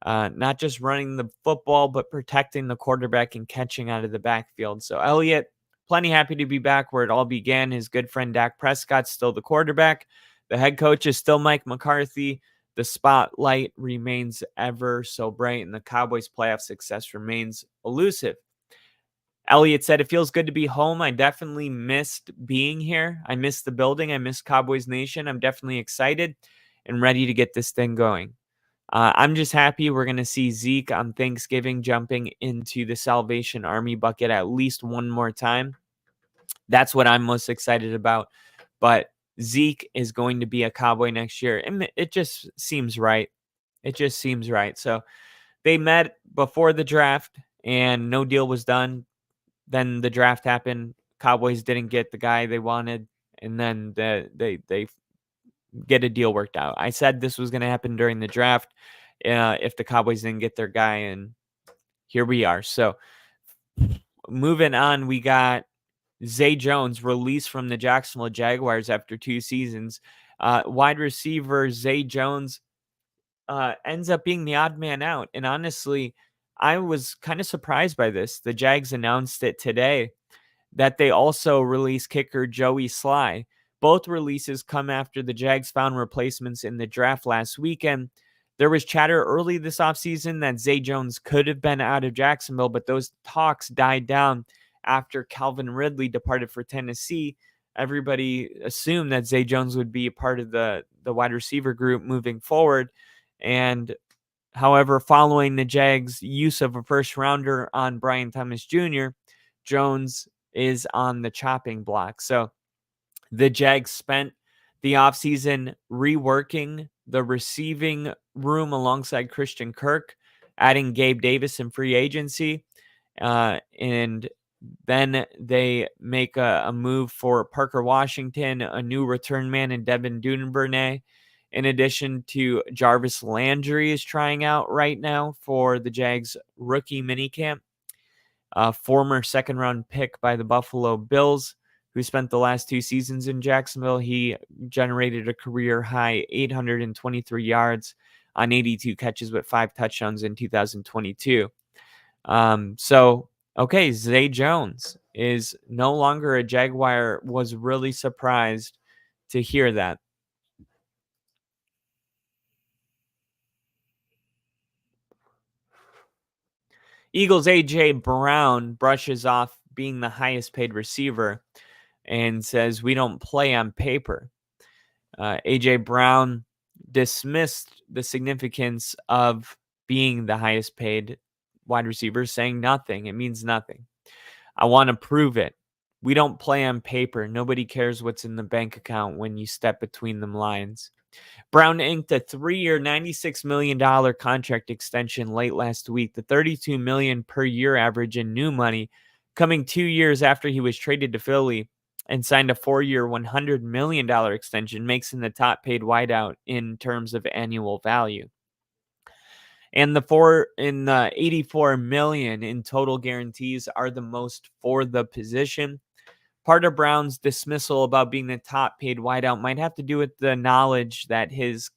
Not just running the football, but protecting the quarterback and catching out of the backfield. So Elliott, plenty happy to be back where it all began. His good friend Dak Prescott's still the quarterback. The head coach is still Mike McCarthy. The spotlight remains ever so bright, and the Cowboys' playoff success remains elusive. Elliott said, "It feels good to be home. I definitely missed being here. I missed the building. I missed Cowboys Nation. I'm definitely excited and ready to get this thing going. I'm just happy we're going to see Zeke on Thanksgiving jumping into the Salvation Army bucket at least one more time. That's what I'm most excited about. But Zeke is going to be a Cowboy next year. And it just seems right. It just seems right. So they met before the draft and no deal was done. Then the draft happened. Cowboys didn't get the guy they wanted. And then they get a deal worked out. I said this was going to happen during the draft if the Cowboys didn't get their guy, and here we are. So moving on, we got Zay Jones released from the Jacksonville Jaguars after 2 seasons. Wide receiver Zay Jones ends up being the odd man out. And honestly, I was kind of surprised by this. The Jags announced it today that they also released kicker Joey Sly. Both releases come after the Jags found replacements in the draft last weekend. There was chatter early this offseason that Zay Jones could have been out of Jacksonville, but those talks died down after Calvin Ridley departed for Tennessee. Everybody assumed that Zay Jones would be a part of the wide receiver group moving forward. And however, following the Jags' use of a first rounder on Brian Thomas Jr., Jones is on the chopping block. So the Jags spent the offseason reworking the receiving room alongside Christian Kirk, adding Gabe Davis in free agency. And then they make a move for Parker Washington, a new return man in Devin Duvernay. In addition to Jarvis Landry is trying out right now for the Jags rookie minicamp. A former second-round pick by the Buffalo Bills, who spent the last 2 seasons in Jacksonville. He generated a career-high 823 yards on 82 catches with 5 touchdowns in 2022. Okay, Zay Jones is no longer a Jaguar. Was really surprised to hear that. Eagles' A.J. Brown brushes off being the highest paid receiver and says, "We don't play on paper." A.J. Brown dismissed the significance of being the highest paid wide receiver, saying nothing. It means nothing. I want to prove it. We don't play on paper. Nobody cares what's in the bank account when you step between them lines. Brown inked a 3-year, $96 million contract extension late last week. The $32 million per year average in new money coming 2 years after he was traded to Philly and signed a 4-year, $100 million extension, makes him the top paid wideout in terms of annual value. And the $84 million in total guarantees are the most for the position. Part of Brown's dismissal about being the top paid wideout might have to do with the knowledge that his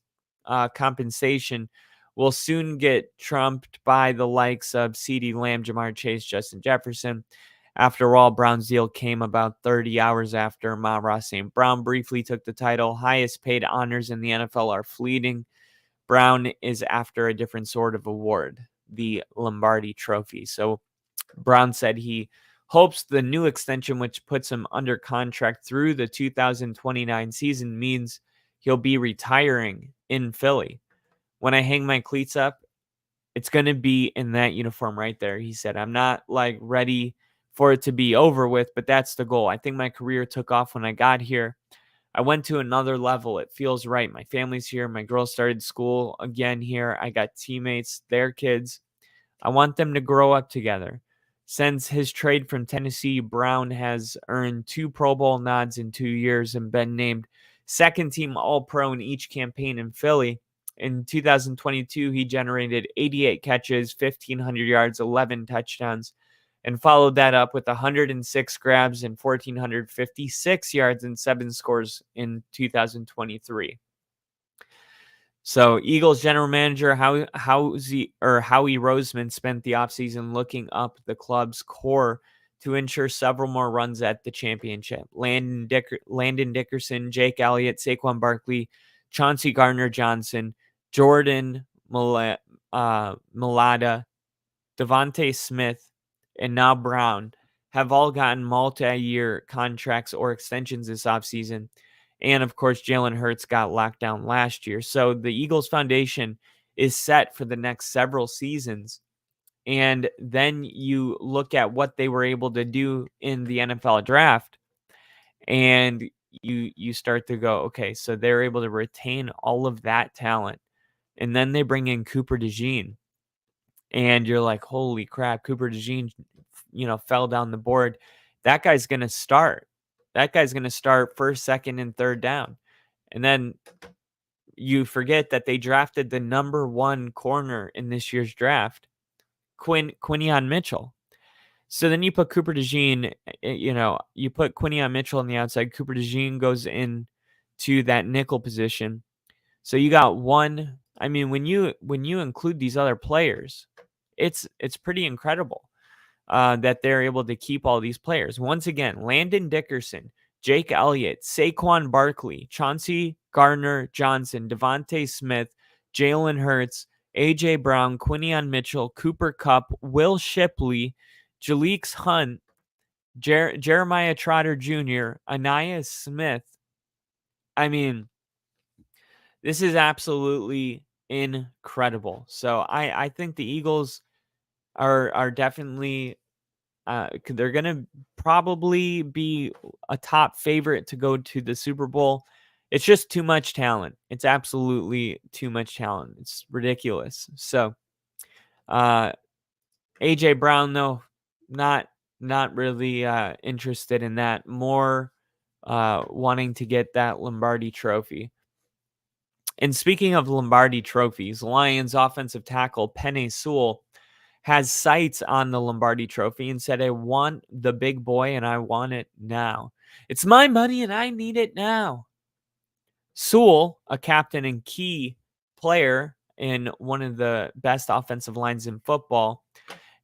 compensation will soon get trumped by the likes of CeeDee Lamb, Jamar Chase, Justin Jefferson. After all, Brown's deal came about 30 hours after Amon-Ra St. Brown briefly took the title. Highest paid honors in the NFL are fleeting. Brown is after a different sort of award, the Lombardi Trophy. So Brown said he hopes the new extension, which puts him under contract through the 2029 season, means he'll be retiring in Philly. When I hang my cleats up, it's going to be in that uniform right there. He said, I'm not ready for it to be over with, but that's the goal. I think my career took off when I got here. I went to another level. It feels right. My family's here. My girls started school again here. I got teammates, their kids. I want them to grow up together. Since his trade from Tennessee, Brown has earned 2 Pro Bowl nods in 2 years and been named second-team All-Pro in each campaign in Philly. In 2022, he generated 88 catches, 1,500 yards, 11 touchdowns, and followed that up with 106 grabs and 1,456 yards and 7 scores in 2023. So Eagles general manager Howie Roseman spent the offseason looking up the club's core to ensure several more runs at the championship. Landon Dickerson, Jake Elliott, Saquon Barkley, Chauncey Gardner-Johnson, Jordan Mailata, Devontae Smith, and now Brown have all gotten multi-year contracts or extensions this offseason. And, of course, Jalen Hurts got locked down last year. So the Eagles foundation is set for the next several seasons. And then you look at what they were able to do in the NFL draft, and you start to go, okay, so they're able to retain all of that talent. And then they bring in Cooper DeJean. And you're like, holy crap, Cooper DeJean, fell down the board. That guy's going to start. That guy's going to start first, second, and third down. And then you forget that they drafted the number 1 corner in this year's draft, Quinion Mitchell. So then you put Cooper DeJean, you put Quinion Mitchell on the outside. Cooper DeJean goes in to that nickel position. So you got one. I mean, when you include these other players, it's pretty incredible that they're able to keep all these players. Once again, Landon Dickerson, Jake Elliott, Saquon Barkley, Chauncey Gardner-Johnson, Devontae Smith, Jalen Hurts, A.J. Brown, Quinion Mitchell, Cooper Kupp, Will Shipley, Jaleeks Hunt, Jeremiah Trotter Jr., Anaya Smith. I mean, this is absolutely incredible. So I think the Eagles are definitely they're gonna probably be a top favorite to go to the Super Bowl. It's just too much talent. It's absolutely too much talent. It's ridiculous. So AJ Brown though, not not really interested in that. More wanting to get that Lombardi trophy. And speaking of Lombardi trophies, Lions offensive tackle Penei Sewell has sights on the Lombardi trophy and said, I want the big boy and I want it now. It's my money and I need it now. Sewell, a captain and key player in one of the best offensive lines in football,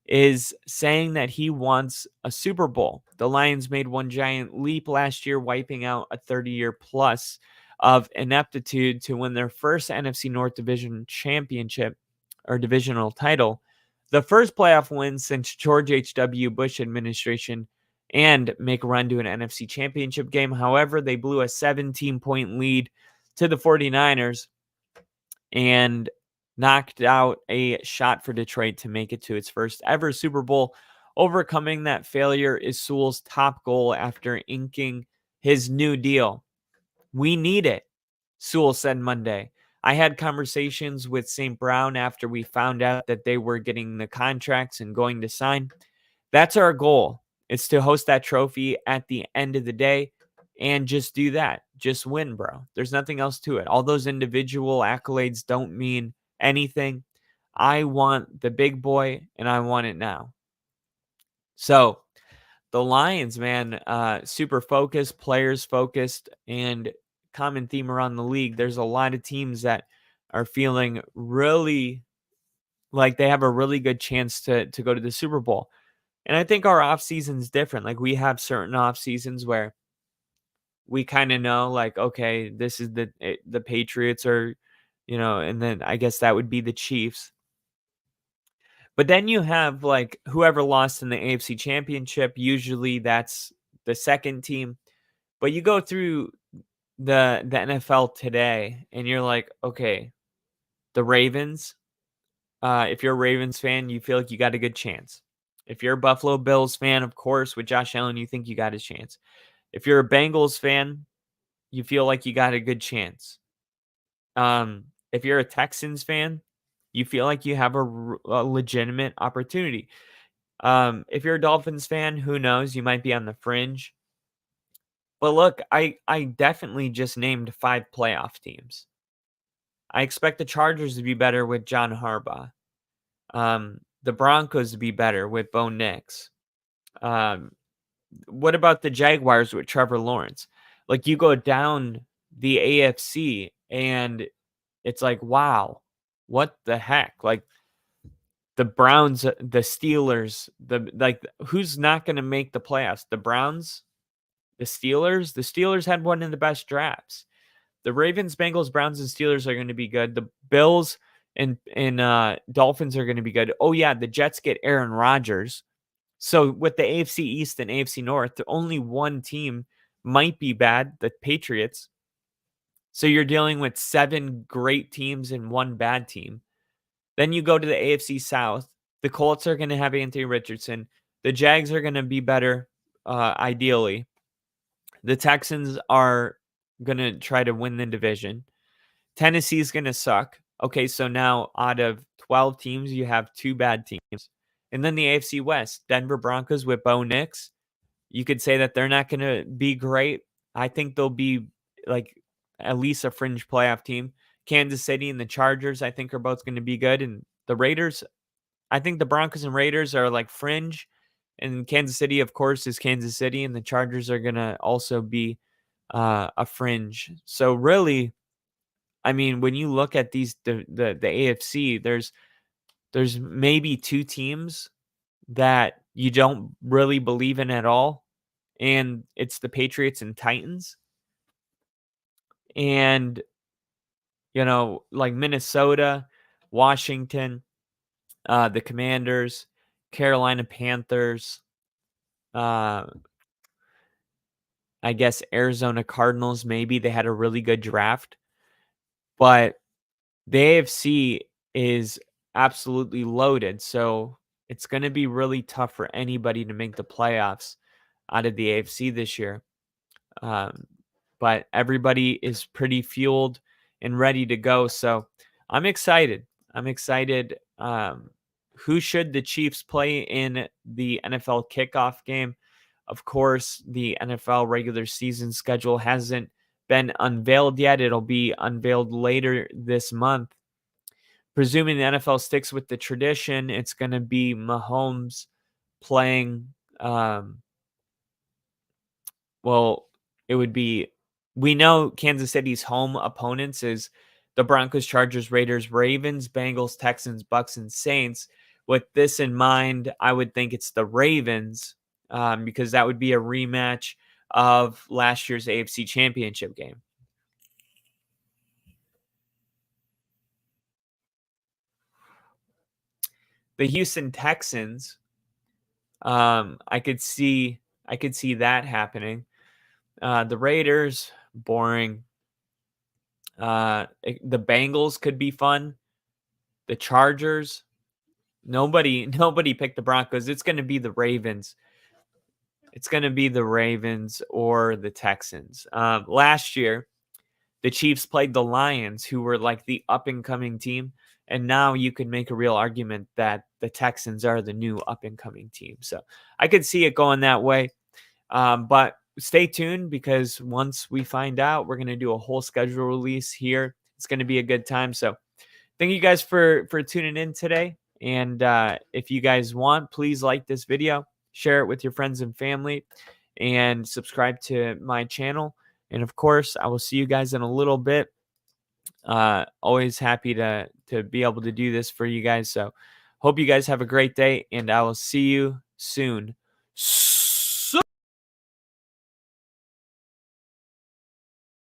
is saying that he wants a Super Bowl. The Lions made one giant leap last year, wiping out a 30-year plus of ineptitude to win their first NFC North Division championship or divisional title, the first playoff win since George H.W. Bush administration, and make a run to an NFC championship game. However, they blew a 17-point lead to the 49ers and knocked out a shot for Detroit to make it to its first ever Super Bowl. Overcoming that failure is Sewell's top goal after inking his new deal. We need it, Sewell said Monday. I had conversations with St. Brown after we found out that they were getting the contracts and going to sign. That's our goal. It's to host that trophy at the end of the day and just do that. Just win, bro. There's nothing else to it. All those individual accolades don't mean anything. I want the big boy and I want it now. So the Lions, man, super focused, players focused, and common theme around the league. There's a lot of teams that are feeling really like they have a really good chance to go to the Super Bowl. And I think our off season's different. Like we have certain off seasons where we kind of know, like, okay, this is the Patriots are, and then I guess that would be the Chiefs. But then you have like whoever lost in the AFC Championship. Usually that's the second team. But you go through the NFL today, and you're like, okay, the Ravens. If you're a Ravens fan, you feel like you got a good chance. If you're a Buffalo Bills fan, of course, with Josh Allen, you think you got a chance. If you're a Bengals fan, you feel like you got a good chance. If you're a Texans fan, you feel like you have a legitimate opportunity. If you're a Dolphins fan, who knows? You might be on the fringe. But look, I definitely just named 5 playoff teams. I expect the Chargers to be better with John Harbaugh. The Broncos to be better with Bo Nix. What about the Jaguars with Trevor Lawrence? Like you go down the AFC and it's like, wow, what the heck? Like the Browns, the Steelers, who's not going to make the playoffs? The Browns, the Steelers. The Steelers had one of the best drafts. The Ravens, Bengals, Browns, and Steelers are going to be good. The Bills and Dolphins are going to be good. Oh yeah, the Jets get Aaron Rodgers. So with the AFC East and AFC North, the only one team might be bad, the Patriots. So you're dealing with 7 great teams and 1 bad team. Then you go to the AFC South. The Colts are going to have Anthony Richardson. The Jags are going to be better, ideally. The Texans are going to try to win the division. Tennessee's going to suck. Okay, so now out of 12 teams, you have 2 bad teams. And then the AFC West, Denver Broncos with Bo Nix. You could say that they're not going to be great. I think they'll be like at least a fringe playoff team. Kansas City and the Chargers, I think, are both going to be good. And the Raiders, I think the Broncos and Raiders are like fringe. And Kansas City, of course, is Kansas City. And the Chargers are going to also be a fringe. So really, I mean, when you look at these, the AFC, there's maybe 2 teams that you don't really believe in at all. And it's the Patriots and Titans. And like Minnesota, Washington, the Commanders, Carolina Panthers, uh, I guess Arizona Cardinals, maybe they had a really good draft, but the AFC is absolutely loaded. So it's going to be really tough for anybody to make the playoffs out of the AFC this year. Um, but everybody is pretty fueled and ready to go. So I'm excited. I'm excited. Who should the Chiefs play in the NFL kickoff game? Of course, the NFL regular season schedule hasn't been unveiled yet. It'll be unveiled later this month. Presuming the NFL sticks with the tradition, it's going to be Mahomes playing. Well, it would be. We know Kansas City's home opponents is the Broncos, Chargers, Raiders, Ravens, Bengals, Texans, Bucks, and Saints. With this in mind, I would think it's the Ravens because that would be a rematch of last year's AFC Championship game. The Houston Texans, I could see that happening. The Raiders, boring. The Bengals could be fun. The Chargers, nobody picked the Broncos. It's going to be the Ravens. It's going to be the Ravens or the Texans. Last year, the Chiefs played the Lions, who were like the up and coming team. And now you can make a real argument that the Texans are the new up and coming team. So I could see it going that way. But stay tuned because once we find out, we're going to do a whole schedule release here. It's going to be a good time. So thank you guys for tuning in today. And if you guys want, please like this video, share it with your friends and family, and subscribe to my channel. And of course, I will see you guys in a little bit. Always happy to be able to do this for you guys. So hope you guys have a great day, and I will see you soon.